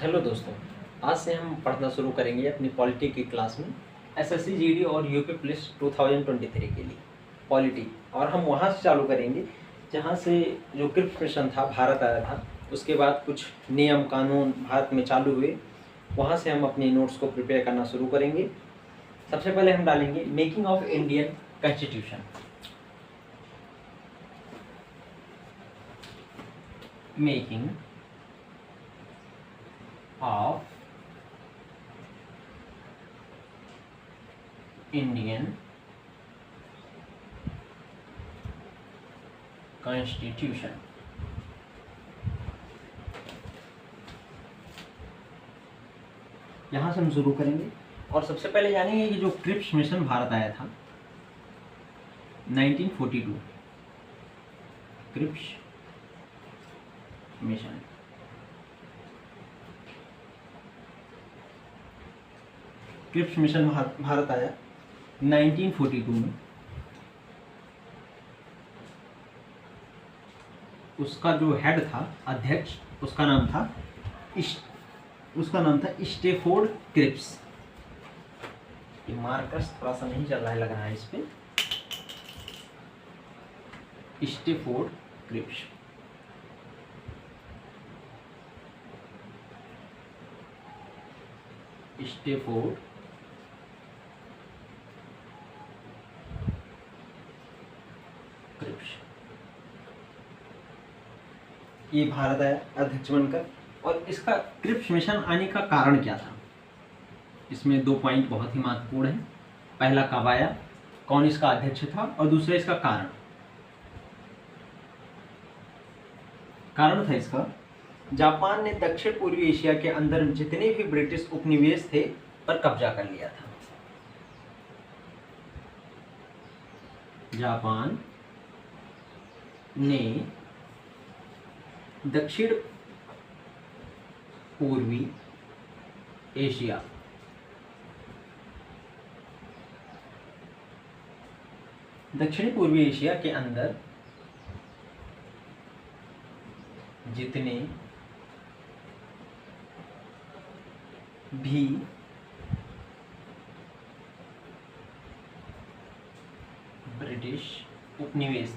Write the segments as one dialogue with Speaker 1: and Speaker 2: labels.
Speaker 1: Hello दोस्तों, आज से हम पढ़ना शुरू करेंगे अपनी पॉलिटी की क्लास में एसएससी जीडी और यूपी पुलिस 2023 के लिए पॉलिटी। और हम वहाँ से चालू करेंगे जहाँ से जो क्रिप्स मिशन था, भारत आया था, उसके बाद कुछ नियम कानून भारत में चालू हुए, वहाँ से हम अपने नोट्स को प्रिपेयर करना शुरू करेंगे। सबसे पहले हम डालेंगे making of Indian constitution. Making of Indian Constitution। यहाँ से हम शुरू करेंगे और सबसे पहले जानेंगे कि जो क्रिप्स मिशन भारत आया था 1942। Cripps mission Cripps mission Bharat आया 1942 में। उसका जो हेड था, अध्यक्ष, उसका नाम था स्टेफोर्ड क्रिप्स। ये मार्कस थोड़ा सा नहीं चल रहा है, लग रहा है इस पे। Stafford Cripps. स्टेफोर्ड क्रिप्स ये भारत आया अध्यक्ष बनकर। और इसका क्रिप्स मिशन आने का कारण क्या था, इसमें दो पॉइंट बहुत ही महत्वपूर्ण है। पहला कब आया, कौन इसका अध्यक्ष था, और दूसरा इसका कारण। कारण था इसका, जापान ने दक्षिण पूर्वी एशिया के अंदर जितने भी ब्रिटिश उपनिवेश थे पर कब्जा कर लिया था। जापान ने दक्षिण पूर्वी एशिया के अंदर जितने भी ब्रिटिश उपनिवेश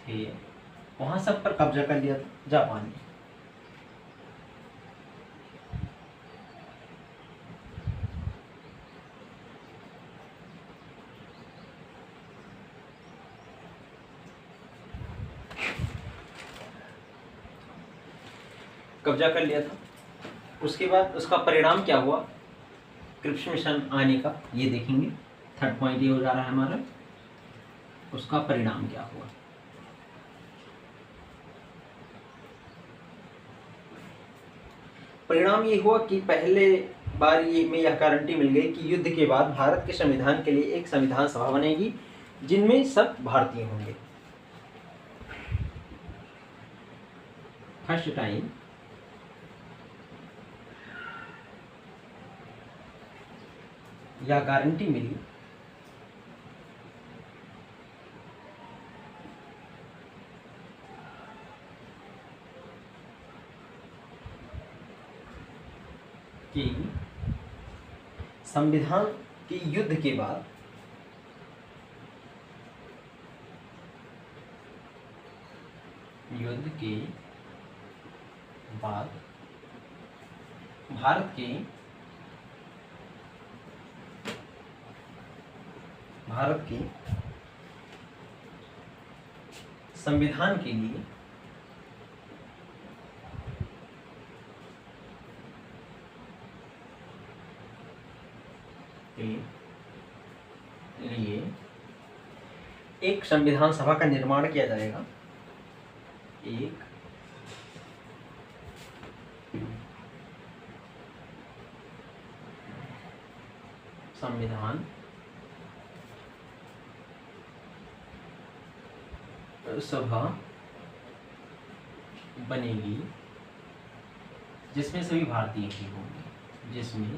Speaker 1: थे, वहां सब पर कब्जा कर लिया था जापान ने। कब्जा कर लिया था। उसके बाद उसका परिणाम क्या हुआ क्रिप्स मिशन आने का, ये देखेंगे। थर्ड पॉइंट ये हो जा रहा है हमारा, उसका परिणाम क्या हुआ। परिणाम ये हुआ कि पहले बार ये में यह गारंटी मिल गई कि युद्ध के बाद भारत के संविधान के लिए एक संविधान सभा बनेगी जिनमें सब भारतीय होंगे। फर्स्ट टाइम यह गारंटी मिली कि संविधान के युद्ध के बाद भारत के संविधान के लिए एक संविधान सभा का निर्माण किया जाएगा। एक संविधान सभा बनेगी जिसमें सभी भारतीय ही होंगे, जिसमें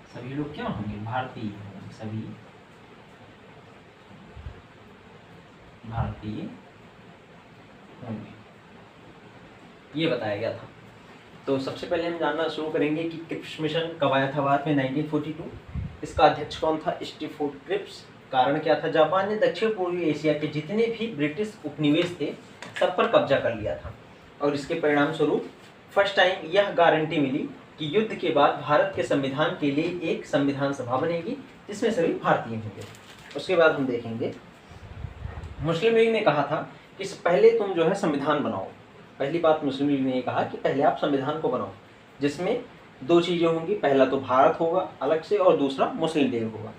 Speaker 1: सभी लोग क्या होंगे, भारतीय होंगे, सभी भारतीय होंगे, ये बताया गया था। तो सबसे पहले हम जानना शुरू करेंगे कि क्रिप्स मिशन कब आया था भारत में, 1942। इसका अध्यक्ष कौन था, स्टीफोर्ड क्रिप्स। कारण क्या था, जापान ने दक्षिण पूर्वी एशिया के जितने भी ब्रिटिश उपनिवेश थे सब पर कब्जा कर लिया था, और इसके परिणाम स्वरूप फर्स्ट टाइम यह गारंटी मिली कि युद्ध के बाद भारत के संविधान के लिए एक संविधान सभा बनेगी जिसमें सभी भारतीय होंगे। उसके बाद हम देखेंगे मुस्लिम लीग ने कहा था कि पहले तुम जो है संविधान बनाओ। पहली बात मुस्लिम लीग ने ये कहा कि पहले आप संविधान को बनाओ जिसमें दो चीज़ें होंगी, पहला तो भारत होगा अलग से और दूसरा मुस्लिम लीग होगा।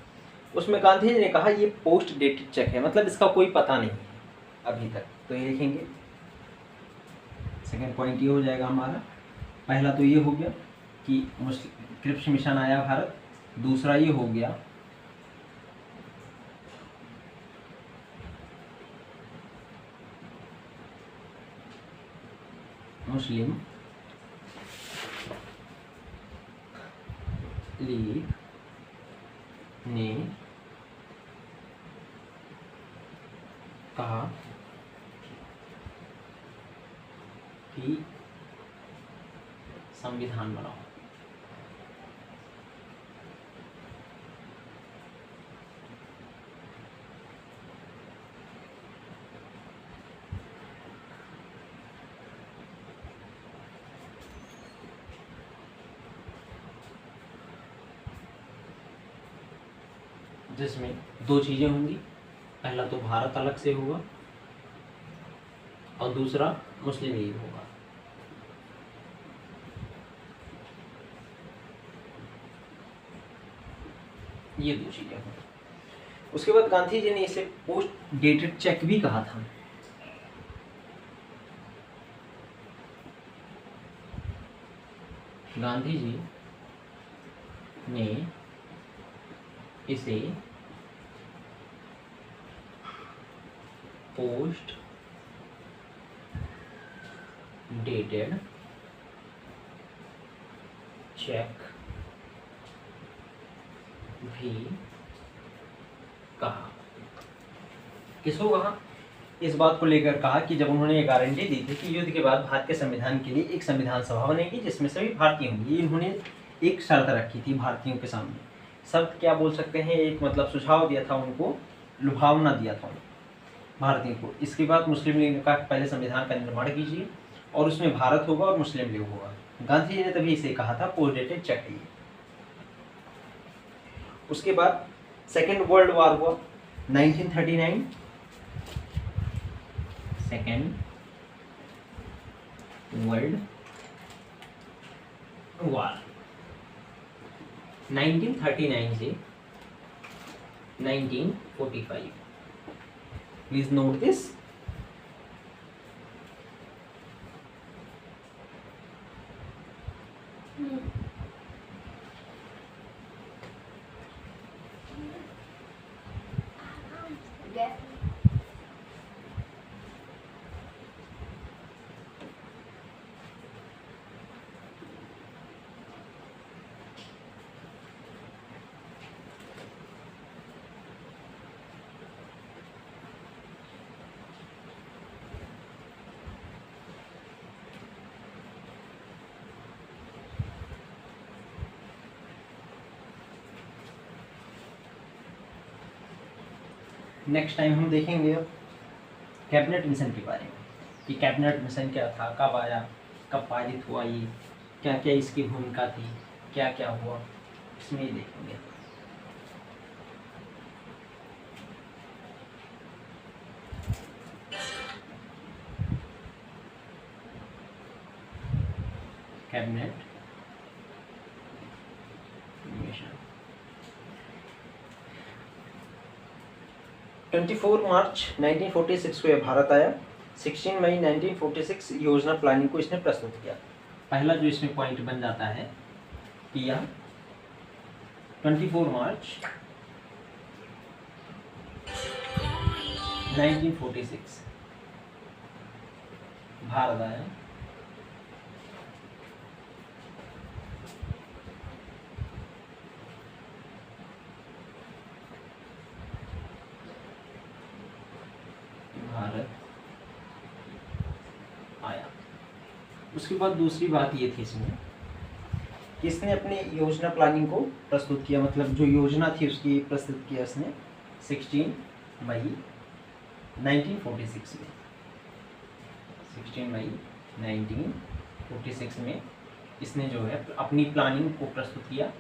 Speaker 1: उसमें गांधी जी ने कहा ये पोस्ट डेटेड चेक है, मतलब इसका कोई पता नहीं है अभी तक। तो ये लिखेंगे, सेकेंड पॉइंट ये हो जाएगा हमारा। पहला तो ये हो गया कि क्रिप्स मिशन आया भारत, दूसरा ये हो गया मुस्लिम लीग ने कहा कि संविधान बनाओ। जिसमें दो चीज़ें होंगी, पहला तो भारत अलग से होगा और दूसरा मुस्लिम लीग होगा। ये दो चीज़ें होंगी। उसके बाद गांधी जी ने इसे पोस्ट डेटेड चेक भी कहा था। गांधी जी ने इसे पोस्ट डेटेड चेक भी कहा। किसको कहा, इस बात को लेकर कहा कि जब उन्होंने ये गारंटी दी थी कि युद्ध के बाद भारत के संविधान के लिए एक संविधान सभा बनेगी जिसमें सभी भारतीय होंगे। इन्होंने एक शर्त रखी थी भारतीयों के सामने। शर्त क्या बोल सकते हैं, एक मतलब सुझाव दिया था उनको, लुभावना दिया था उनको भारतीयों को। इसके बाद मुस्लिम लीग ने कहा पहले संविधान का निर्माण कीजिए और उसमें भारत होगा और मुस्लिम लीग होगा। गांधी जी ने तभी इसे कहा था पोस्ट डेटेड चेक लिए। उसके बाद सेकेंड वर्ल्ड वॉर हुआ 1939। सेकेंड वर्ल्ड वॉर 1939 से 1945। Please note this. Next time हम देखेंगे कैबिनेट मिशन के बारे में कि कैबिनेट मिशन क्या था, कब आया, कब पारित हुआ, ये क्या क्या इसकी भूमिका थी, क्या क्या हुआ, इसमें ही देखेंगे। कैबिनेट मिशन 24 मार्च 1946 को यह भारत आया। 16 मई 1946 योजना प्लानिंग को इसने प्रस्तुत किया। पहला जो इसमें पॉइंट बन जाता है कि यह 24 मार्च 1946 भारत आया। उसके बाद दूसरी बात ये थी इसमें कि इसने अपने योजना प्लानिंग को प्रस्तुत किया, मतलब जो योजना थी उसकी प्रस्तुत किया इसने 16 मई 1946 में। 16 मई 1946 में इसने जो है अपनी प्लानिंग को प्रस्तुत किया।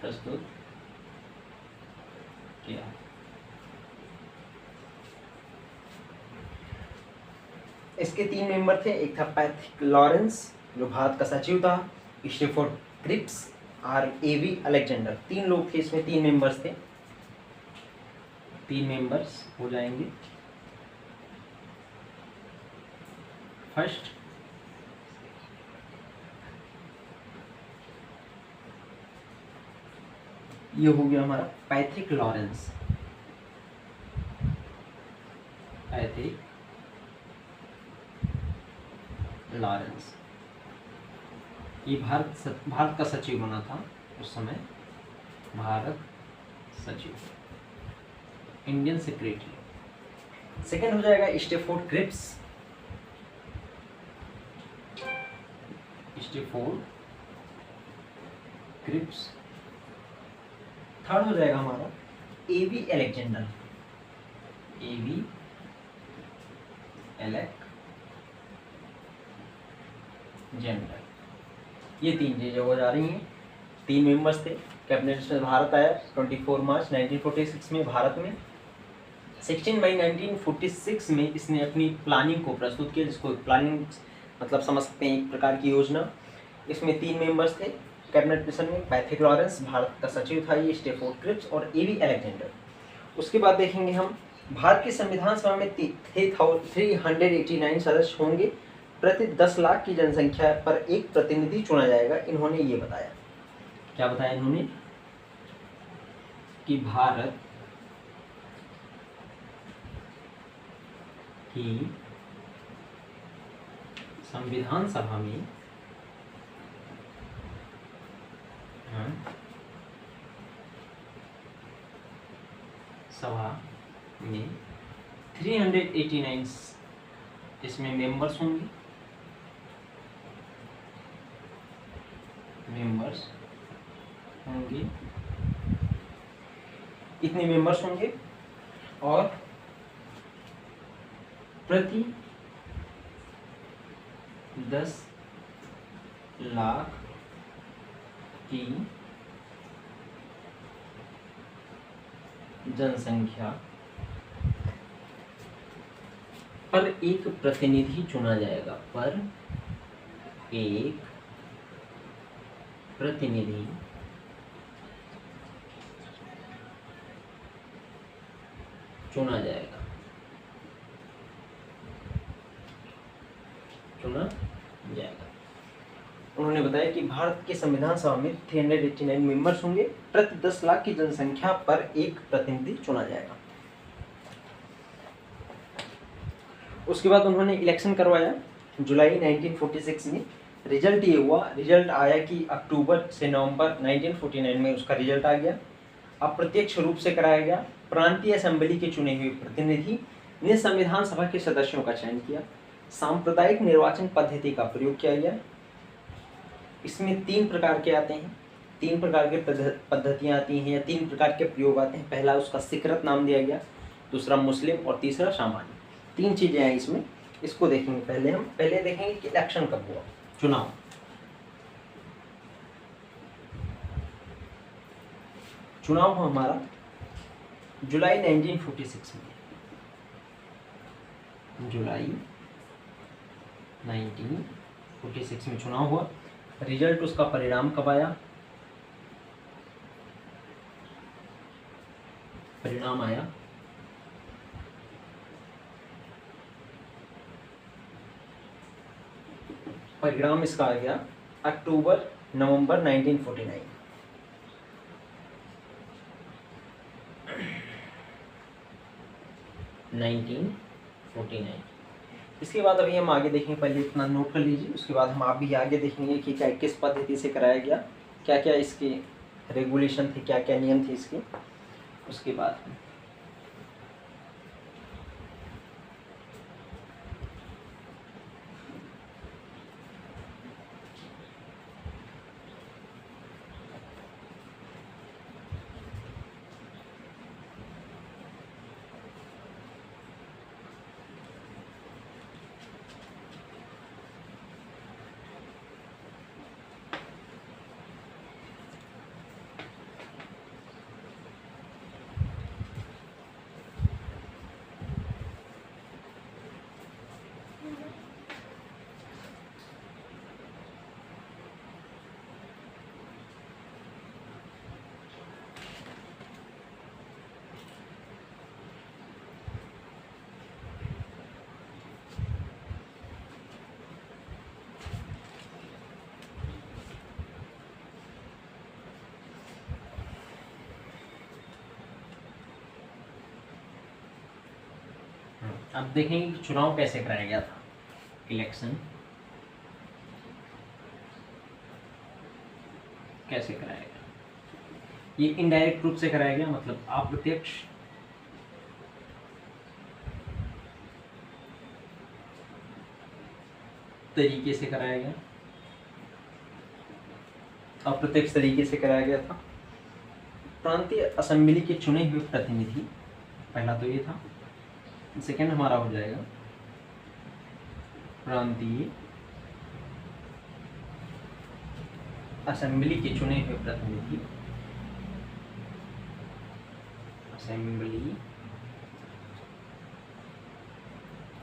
Speaker 1: प्रस्तुत किया। इसके 3 मेंबर थे, एक था पैथिक लॉरेंस जो भारत का सचिव था, स्टेफोर्ड क्रिप्स और एवी अलेक्जेंडर। 3 लोग थे इसमें, 3 मेंबर्स थे। 3 मेंबर्स हो जाएंगे। फर्स्ट ये हो गया हमारा पैथिक लॉरेंस। पैथिक लॉरेंस ये भारत का सचिव बना था उस समय, भारत सचिव, इंडियन सेक्रेटरी। सेकंड हो जाएगा Stafford Cripps. Stafford Cripps. Third हो जाएगा हमारा एवी अलेक्जेंडर। एवी अलेक्जेंडर। ये 3 चीजें हो जा रही हैं। 3 मेंबर्स थे। कैबिनेट से भारत आया 24 मार्च 1946 में भारत में। 16 मई 1946 में इसने अपनी प्लानिंग को प्रस्तुत किया, जिसको प्लानिंग मतलब समझ सकते हैं एक प्रकार की योजना। इसमें 3 मेंबर्स थे कैबिनेट मिशन में। पैथिक लॉरेंस भारत का सचिव था, ये स्टेफोर्ड क्रिप्स और एवी अलेक्जेंडर। उसके बाद देखेंगे हम भारत की संविधान सभा में 389 सदस्य होंगे। प्रति 10 लाख की जनसंख्या पर एक प्रतिनिधि चुना जाएगा। इन्होंने ये बताया, क्या बताया इन्होंने, कि भारत की संविधान सभा में सभा में 389 इसमें मेंबर्स होंगे। इतने मेंबर्स होंगे और प्रति 10 लाख की जनसंख्या पर एक प्रतिनिधि चुना जाएगा। पर एक प्रतिनिधि चुना जाएगा। उन्होंने बताया कि भारत के संविधान सभा में 389 मेंबर्स होंगे। प्रति 10 लाख की जनसंख्या पर एक प्रतिनिधि चुना जाएगा। उसके बाद उन्होंने इलेक्शन करवाया जुलाई 1946 में। रिजल्ट ये हुआ, रिजल्ट आया कि अक्टूबर से नवंबर 1949 में उसका रिजल्ट आ गया। अप्रत्यक्ष रूप से कराया गया। प्रांतीय असेंबली के चुने हुए प्रतिनिधि ने संविधान सभा के सदस्यों का चयन किया। सांप्रदायिक निर्वाचन पद्धति का प्रयोग किया गया। इसमें 3 प्रकार के आते हैं, 3 प्रकार के पद्धतियाँ आती हैं या 3 प्रकार के प्रयोग आते हैं। पहला उसका सिकरत नाम दिया गया, दूसरा मुस्लिम और तीसरा सामान्य। 3 चीज़ें हैं इसमें, इसको देखेंगे। पहले देखेंगे कि इलेक्शन कब हुआ, चुनाव। चुनाव हुआ हमारा जुलाई 1946 में। जुलाई 1946 में चुनाव हुआ। रिजल्ट उसका परिणाम कब आया, परिणाम आया परिणाम इसका आ गया अक्टूबर नवंबर 1949। इसके बाद अभी हम आगे देखेंगे, पहले इतना नोट कर लीजिए, उसके बाद हम आप भी आगे देखेंगे कि क्या किस पद्धति से कराया गया, क्या क्या इसके रेगुलेशन थे, क्या क्या नियम थे इसके। उसके बाद अब देखेंगे कि चुनाव कैसे कराया गया था। इलेक्शन कैसे कराया गया, ये इनडायरेक्ट रूप से कराया गया, मतलब अप्रत्यक्ष तरीके से कराया गया, अप्रत्यक्ष तरीके से कराया गया था। प्रांतीय असेंबली के चुने हुए प्रतिनिधि, पहला तो ये था। सेकंड हमारा हो जाएगा प्रांतीय असेंबली के चुने हुए प्रतिनिधि, असेंबली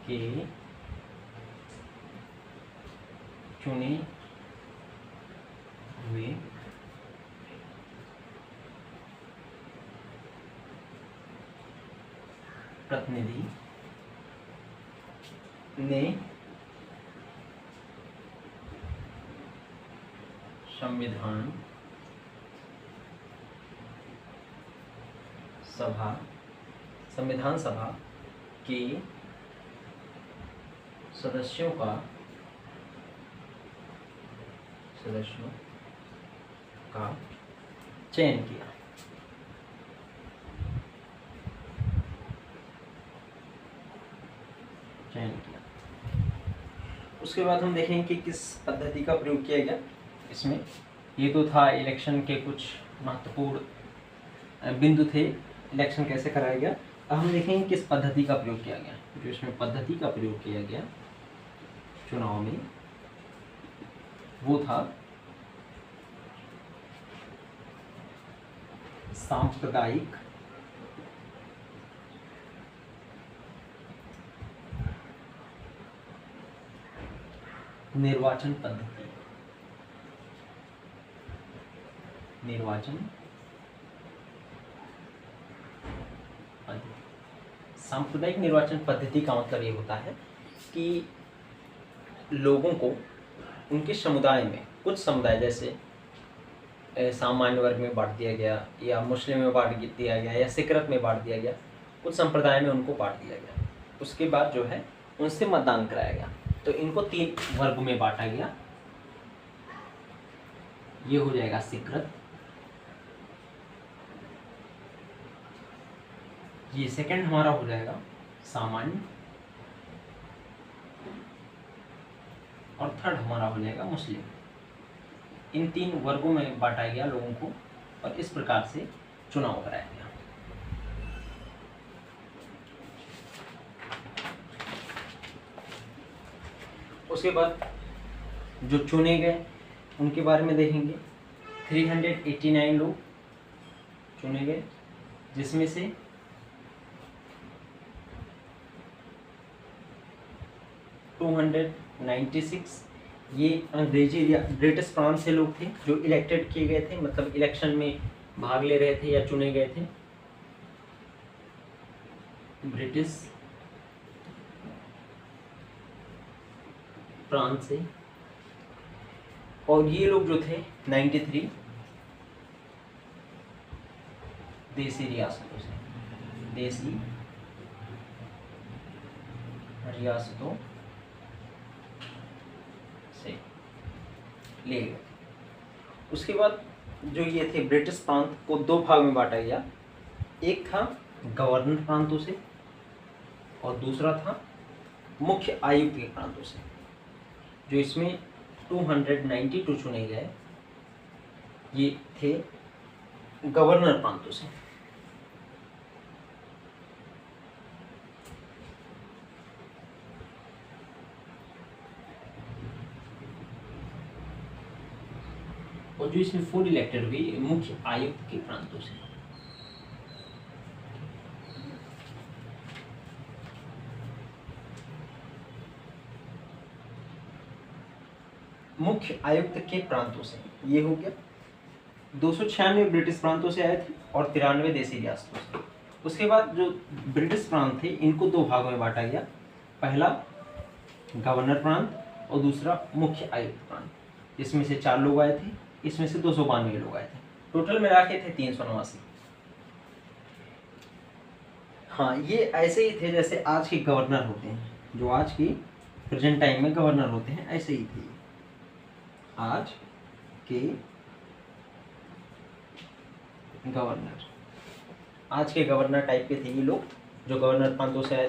Speaker 1: के चुने हुए प्रतिनिधि ने संविधान सभा के सदस्यों का चयन किया। उसके बाद हम देखेंगे कि किस पद्धति का प्रयोग किया गया इसमें। ये तो था इलेक्शन के कुछ महत्वपूर्ण बिंदु थे, इलेक्शन कैसे कराया गया। अब हम देखेंगे किस पद्धति का प्रयोग किया गया। जो इसमें पद्धति का प्रयोग किया गया चुनाव में वो था सांप्रदायिक निर्वाचन पद्धति। सांप्रदायिक निर्वाचन पद्धति का मतलब ये होता है कि लोगों को उनके समुदाय में, कुछ समुदाय जैसे सामान्य वर्ग में बांट दिया गया, या मुस्लिम में बांट दिया गया, या सिकरत में बांट दिया गया, कुछ संप्रदाय में उनको बांट दिया गया। उसके बाद जो है उनसे मतदान कराया गया। तो इनको 3 वर्ग में बांटा गया। ये हो जाएगा सिकरत, ये सेकंड हमारा हो जाएगा सामान्य, और थर्ड हमारा हो जाएगा मुस्लिम। इन 3 वर्गों में बांटा गया लोगों को, और इस प्रकार से चुनाव कराया गया। उसके बाद जो चुने गए उनके बारे में देखेंगे। 389 लोग चुने गए, जिसमें से 296 ये अंग्रेजी या ब्रिटिश फ्रांस से लोग थे जो इलेक्टेड किए गए थे, मतलब इलेक्शन में भाग ले रहे थे या चुने गए थे। ब्रिटिश फ्रांस से। और ये लोग जो थे 93 देसी रियासतों से, देसी रियासतों से लिए गए। उसके बाद जो ये थे ब्रिटिश प्रांत को दो भाग में बांटा गया, एक था गवर्नर प्रांतों से और दूसरा था मुख्य आयुक्त के प्रांतों से। जो इसमें 292 चुने गए ये थे गवर्नर प्रांतों से। और जो इसमें 4 इलेक्टेड हुई मुख्य आयुक्त के प्रांतों से। मुख्य आयुक्त के प्रांतों से ये हो गया। 296 ब्रिटिश प्रांतों से आए थे और 93 देसी रियासतों से। उसके बाद जो ब्रिटिश प्रांत थे इनको दो भागों में बांटा गया, पहला गवर्नर प्रांत और दूसरा मुख्य आयुक्त प्रांत। इसमें से 4 लोग आए थे, इसमें से 292 लोग आए थे, टोटल मिला के थे 389। हाँ, ये ऐसे ही थे जैसे आज के गवर्नर होते हैं, जो आज की प्रेजेंट टाइम में गवर्नर होते हैं ऐसे ही थे आज के गवर्नर। आज के गवर्नर टाइप के थे ये लोग जो गवर्नर प्रांतों से आए